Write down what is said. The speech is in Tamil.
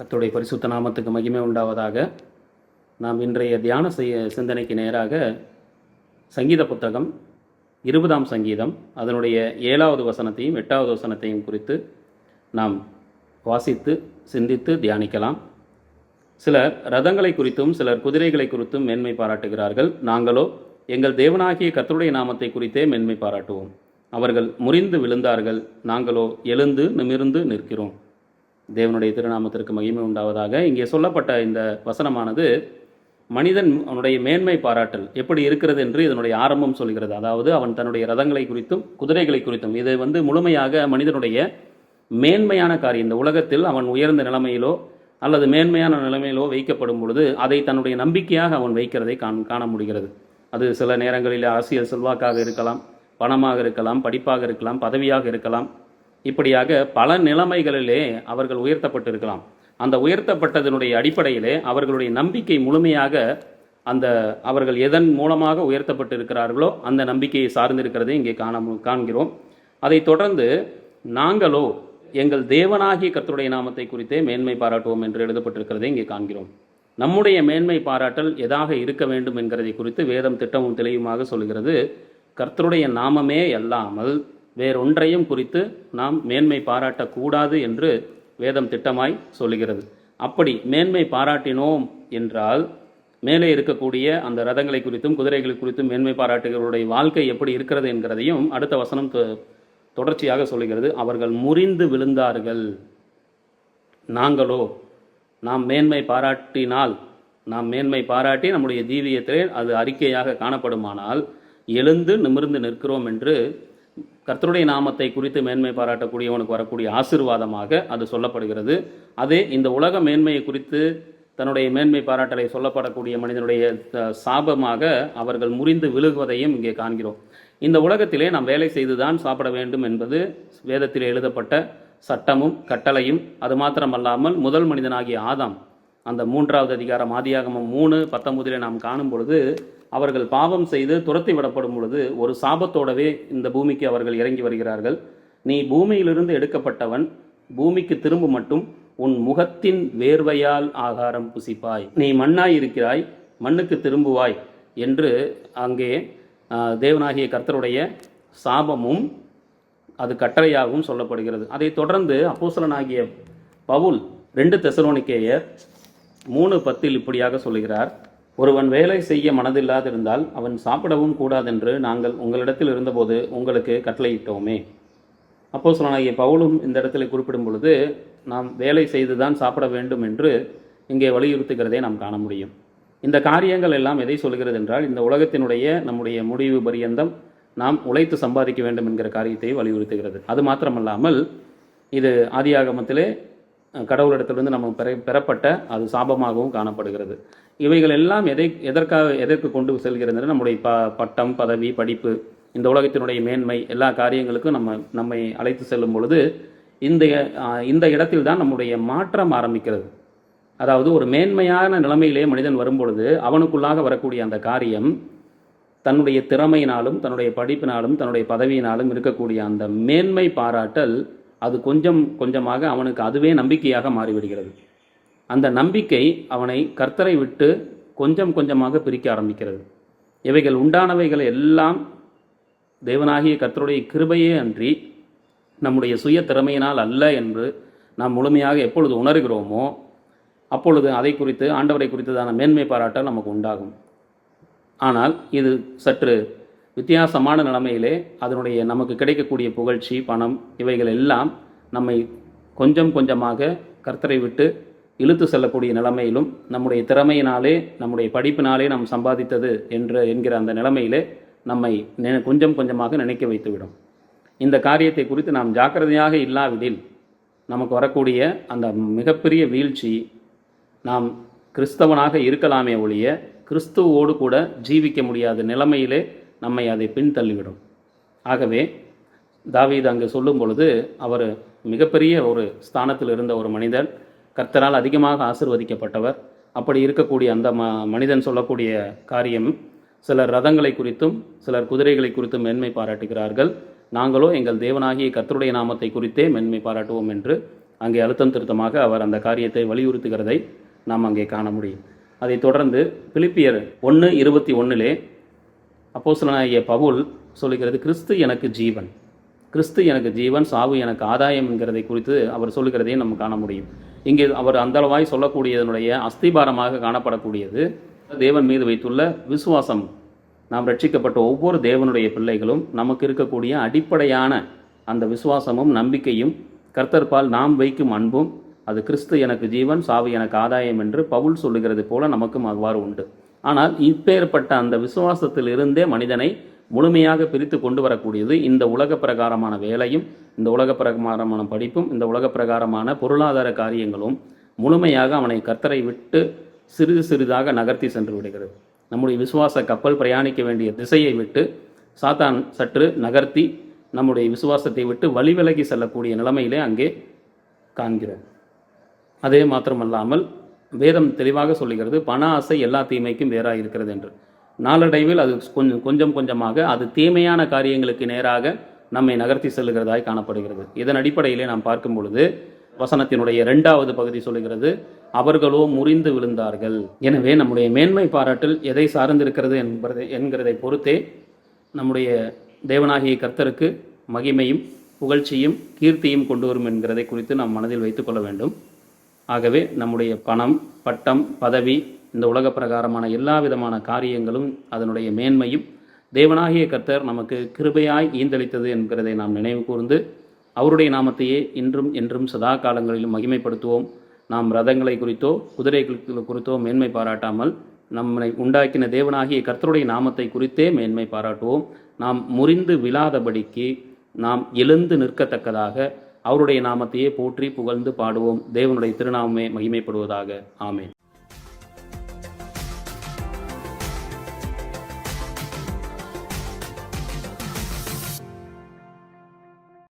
கர்த்தருடைய பரிசுத்த நாமத்துக்கு மகிமை உண்டாவதாக. நாம் இன்றைய தியான சிந்தனைக்கு நேராக சங்கீத புத்தகம் 20ஆம் சங்கீதம் அதனுடைய 7வது வசனத்தையும் 8வது வசனத்தையும் குறித்து நாம் வாசித்து சிந்தித்து தியானிக்கலாம். சிலர் ரதங்களை குறித்தும் சிலர் குதிரைகளை குறித்தும் மேன்மை பாராட்டுகிறார்கள். நாங்களோ எங்கள் தேவனாகிய கர்த்தருடைய நாமத்தை குறித்தே மேன்மை பாராட்டுவோம். அவர்கள் முறிந்து விழுந்தார்கள், நாங்களோ எழுந்து நிமிர்ந்து நிற்கிறோம். தேவனுடைய திருநாமத்திற்கு மகிமை உண்டாவதாக. இங்கே சொல்லப்பட்ட இந்த வசனமானது மனிதன் அவனுடைய மேன்மை பாராட்டல் எப்படி இருக்கிறது என்று இதனுடைய ஆரம்பம் சொல்கிறது. அதாவது அவன் தன்னுடைய ரதங்களை குறித்தும் குதிரைகளை குறித்தும், இது முழுமையாக மனிதனுடைய மேன்மையான காரியம். இந்த உலகத்தில் அவன் உயர்ந்த நிலைமையிலோ அல்லது மேன்மையான நிலைமையிலோ வைக்கப்படும் பொழுது அதை தன்னுடைய நம்பிக்கையாக அவன் வைக்கிறதை காண முடிகிறது. அது சில நேரங்களில் அரசியல் செல்வாக்காக இருக்கலாம், பணமாக இருக்கலாம், படிப்பாக இருக்கலாம், பதவியாக இருக்கலாம். இப்படியாக பல நிலைமைகளிலே அவர்கள் உயர்த்தப்பட்டிருக்கலாம். அந்த உயர்த்தப்பட்டதனுடைய அடிப்படையிலே அவர்களுடைய நம்பிக்கை முழுமையாக அவர்கள் எதன் மூலமாக உயர்த்தப்பட்டிருக்கிறார்களோ அந்த நம்பிக்கையை சார்ந்திருக்கிறதை இங்கே காண்கிறோம். அதை தொடர்ந்து நாங்களோ எங்கள் தேவனாகிய கர்த்தருடைய நாமத்தை குறித்தே மேன்மை பாராட்டுவோம் என்று எழுதப்பட்டிருக்கிறதை இங்கே காண்கிறோம். நம்முடைய மேன்மை பாராட்டல் எதாக இருக்க வேண்டும் என்கிறதை குறித்து வேதம் திட்டமும் தெளிவுமாக சொல்கிறது. கர்த்தருடைய நாமமே அல்லாமல் வேறொன்றையும் குறித்து நாம் மேன்மை பாராட்டக்கூடாது என்று வேதம் திட்டமாய் சொல்லுகிறது. அப்படி மேன்மை பாராட்டினோம் என்றால் மேலே இருக்கக்கூடிய அந்த ரதங்களை குறித்தும் குதிரைகளை குறித்தும் மேன்மை பாராட்டுகளுடைய வாழ்க்கை எப்படி இருக்கிறது என்கிறதையும் அடுத்த வசனம் தொடர்ச்சியாக சொல்லுகிறது. அவர்கள் முறிந்து விழுந்தார்கள், நாங்களோ நாம் மேன்மை பாராட்டி நம்முடைய ஜீவியத்திலே அது அறிக்கையாக காணப்படுமானால் எழுந்து நிமிர்ந்து நிற்கிறோம் என்று கர்த்தருடைய நாமத்தை குறித்து மேன்மை பாராட்டக்கூடியவனுக்கு வரக்கூடிய ஆசீர்வாதமாக அது சொல்லப்படுகிறது. அதே இந்த உலக மேன்மையை குறித்து தன்னுடைய மேன்மை பாராட்டலை சொல்லப்படக்கூடிய மனிதனுடைய சாபமாக அவர்கள் முறிந்து விழுகுவதையும் இங்கே காண்கிறோம். இந்த உலகத்திலே நாம் வேலை செய்துதான் சாப்பிட வேண்டும் என்பது வேதத்தில் எழுதப்பட்ட சட்டமும் கட்டளையும். அது மாத்திரமல்லாமல் முதல் மனிதனாகிய ஆதாம் அந்த 3வது அதிகாரம் ஆதியாகமம் 3:19 நாம் காணும் பொழுது அவர்கள் பாவம் செய்து துரத்தி விடப்படும் பொழுது ஒரு சாபத்தோடவே இந்த பூமிக்கு அவர்கள் இறங்கி வருகிறார்கள். நீ பூமியிலிருந்து எடுக்கப்பட்டவன், பூமிக்கு திரும்ப மட்டும் உன் முகத்தின் வேர்வையால் ஆகாரம் புசிப்பாய், நீ மண்ணாய் இருக்கிறாய், மண்ணுக்கு திரும்புவாய் என்று அங்கே தேவனாகிய கர்த்தருடைய சாபமும் அது கட்டளையாகவும் சொல்லப்படுகிறது. அதை தொடர்ந்து அப்போஸ்தலனாகிய பவுல் 2 தெசலோனிக்கேயர் 3:10 இப்படியாக சொல்லுகிறார். ஒருவன் வேலை செய்ய மனதில்லாதிருந்தால் அவன் சாப்பிடவும் கூடாதென்று நாங்கள் உங்களிடத்தில் இருந்தபோது உங்களுக்கு கட்டளையிட்டோமே. அப்போஸ்தலனாகிய பவுலும் இந்த இடத்துல குறிப்பிடும் பொழுது நாம் வேலை செய்துதான் சாப்பிட வேண்டும் என்று இங்கே வலியுறுத்துகிறதை நாம் காண முடியும். இந்த காரியங்கள் எல்லாம் எதை சொல்கிறது என்றால், இந்த உலகத்தினுடைய நம்முடைய முடிவு பரியந்தம் நாம் உழைத்து சம்பாதிக்க வேண்டும் என்கிற காரியத்தை வலியுறுத்துகிறது. அது மாத்திரமல்லாமல் இது ஆதியாகமத்திலே கடவுளிடத்திலிருந்து நமக்கு பெறப்பட்ட அது சாபமாகவும் காணப்படுகிறது. இவைகள் எல்லாம் எதற்கு கொண்டு செல்கிறது? நம்முடைய பட்டம், பதவி, படிப்பு, இந்த உலகத்தினுடைய மேன்மை, எல்லா காரியங்களுக்கும் நம்மை அழைத்து செல்லும் பொழுது இந்த இடத்தில் தான் நம்முடைய மாற்றம் ஆரம்பிக்கிறது. அதாவது ஒரு மேன்மையான நிலைமையிலே மனிதன் வரும்பொழுது அவனுக்குள்ளாக வரக்கூடிய அந்த காரியம் தன்னுடைய திறமையினாலும் தன்னுடைய படிப்பினாலும் தன்னுடைய பதவியினாலும் இருக்கக்கூடிய அந்த மேன்மை பாராட்டல் அது கொஞ்சம் கொஞ்சமாக அவனுக்கு அதுவே நம்பிக்கையாக மாறிவிடுகிறது. அந்த நம்பிக்கை அவனை கர்த்தரை விட்டு கொஞ்சம் கொஞ்சமாக பிரிக்க ஆரம்பிக்கிறது. இவைகள் உண்டானவைகள் எல்லாம் தேவனாகிய கர்த்தருடைய கிருபையே அன்றி நம்முடைய சுய திறமையினால் அல்ல என்று நாம் முழுமையாக எப்பொழுது உணர்கிறோமோ அப்பொழுது அதை குறித்து ஆண்டவரை குறித்ததான மேன்மை பாராட்டல் நமக்கு உண்டாகும். ஆனால் இது சற்று வித்தியாசமான நிலைமையிலே அதனுடைய நமக்கு கிடைக்கக்கூடிய புகழ்ச்சி, பணம், இவைகள் எல்லாம் நம்மை கொஞ்சம் கொஞ்சமாக கர்த்தரை விட்டு இழுத்து செல்லக்கூடிய நிலைமையிலும் நம்முடைய திறமையினாலே நம்முடைய படிப்பினாலே நாம் சம்பாதித்தது என்கிற அந்த நிலைமையிலே நம்மை கொஞ்சம் கொஞ்சமாக நினைக்க வைத்துவிடும். இந்த காரியத்தை குறித்து நாம் ஜாக்கிரதையாக இல்லாவிடில் நமக்கு வரக்கூடிய அந்த மிகப்பெரிய வீழ்ச்சி, நாம் கிறிஸ்தவனாக இருக்கலாமே ஒழிய கிறிஸ்துவோடு கூட ஜீவிக்க முடியாத நிலைமையிலே நம்மை அதை பின்தள்ளிவிடும். ஆகவே தாவீது அங்கு சொல்லும் பொழுது அவர் மிகப்பெரிய ஒரு ஸ்தானத்தில் இருந்த ஒரு மனிதன், கர்த்தரால் அதிகமாக ஆசீர்வதிக்கப்பட்டவர். அப்படி இருக்கக்கூடிய அந்த மனிதன் சொல்லக்கூடிய காரியம், சிலர் ரதங்களை குறித்தும் சிலர் குதிரைகளை குறித்தும் மேன்மை பாராட்டுகிறார்கள், நாங்களோ எங்கள் தேவனாகிய கர்த்தருடைய நாமத்தை குறித்தே மேன்மை பாராட்டுவோம் என்று அங்கே அழுத்தம் திருத்தமாக அவர் அந்த காரியத்தை வலியுறுத்துகிறதை நாம் அங்கே காண முடியும். அதைத் தொடர்ந்து பிலிப்பியர் 1:21 அப்போஸ்தலனாகிய பவுல் சொல்லுகிறது, கிறிஸ்து எனக்கு ஜீவன், கிறிஸ்து எனக்கு ஜீவன், சாவு எனக்கு ஆதாயம் என்கிறதை குறித்து அவர் சொல்லுகிறதையும் நம்ம காண முடியும். இங்கே அவர் அந்தளவாய் சொல்லக்கூடியதனுடைய அஸ்திபாரமாக காணப்படக்கூடியது தேவன் மீது வைத்துள்ள விசுவாசம். நாம் ரட்சிக்கப்பட்ட ஒவ்வொரு தேவனுடைய பிள்ளைகளும் நமக்கு இருக்கக்கூடிய அடிப்படையான அந்த விசுவாசமும் நம்பிக்கையும் கர்த்தர்பால் நாம் வைக்கும் அன்பும், அது கிறிஸ்து எனக்கு ஜீவன், சாவு எனக்கு ஆதாயம் என்று பவுல் சொல்லுகிறது போல நமக்கும் அவ்வாறு உண்டு. ஆனால் இப்பேற்பட்ட அந்த விசுவாசத்தில் இருந்தே மனிதனை முழுமையாக பிரித்து கொண்டு வரக்கூடியது இந்த உலக பிரகாரமான வேலையும், இந்த உலக பிரகாரமான படிப்பும், இந்த உலக பிரகாரமான பொருளாதார காரியங்களும் முழுமையாக அவனை கர்த்தரை விட்டு சிறிது சிறிதாக நகர்த்தி சென்று விடுகிறது. நம்முடைய விசுவாச கப்பல் பிரயாணிக்க வேண்டிய திசையை விட்டு சாத்தான் சற்று நகர்த்தி நம்முடைய விசுவாசத்தை விட்டு வழிவிலகி செல்லக்கூடிய நிலைமையிலே அங்கே காண்கிறோம். அதே மாத்திரமல்லாமல் வேதம் தெளிவாக சொல்லுகிறது, பண ஆசை எல்லா தீமைக்கும் வேறாக இருக்கிறது என்று. நாளடைவில் அது கொஞ்சம் கொஞ்சமாக அது தீமையான காரியங்களுக்கு நேராக நம்மை நகர்த்தி செல்லுகிறதாய் காணப்படுகிறது. இதன் அடிப்படையிலே நாம் பார்க்கும் பொழுது வசனத்தினுடைய 2வது பகுதி சொல்லுகிறது, அவர்களோ முறிந்து விழுந்தார்கள். எனவே நம்முடைய மேன்மை பாராட்டல் எதை சார்ந்திருக்கிறது என்கிறதை பொறுத்தே நம்முடைய தேவனாகிய கர்த்தருக்கு மகிமையும் புகழ்ச்சியும் கீர்த்தியும் கொண்டு வரும் என்கிறதை குறித்து நாம் மனதில் வைத்துக் கொள்ள வேண்டும். ஆகவே நம்முடைய பணம், பட்டம், பதவி, இந்த உலக பிரகாரமான எல்லா விதமான காரியங்களும் அதனுடைய மேன்மையும் தேவனாகிய கர்த்தர் நமக்கு கிருபையாய் ஈந்தளித்தது என்கிறதை நாம் நினைவு கூர்ந்து அவருடைய நாமத்தையே இன்றும் என்றும் சதா காலங்களிலும் மகிமைப்படுத்துவோம். நாம் ரதங்களை குறித்தோ குதிரைகள் குறித்தோ மேன்மை பாராட்டாமல் நம்மை உண்டாக்கின தேவனாகிய கர்த்தருடைய நாமத்தை குறித்தே மேன்மை பாராட்டுவோம். நாம் முறிந்து விழாதபடிக்கு நாம் எழுந்து நிற்கத்தக்கதாக அவருடைய நாமத்தையே போற்றி புகழ்ந்து பாடுவோம். தேவனுடைய திருநாமமே மகிமைப்படுவதாக. ஆமென்.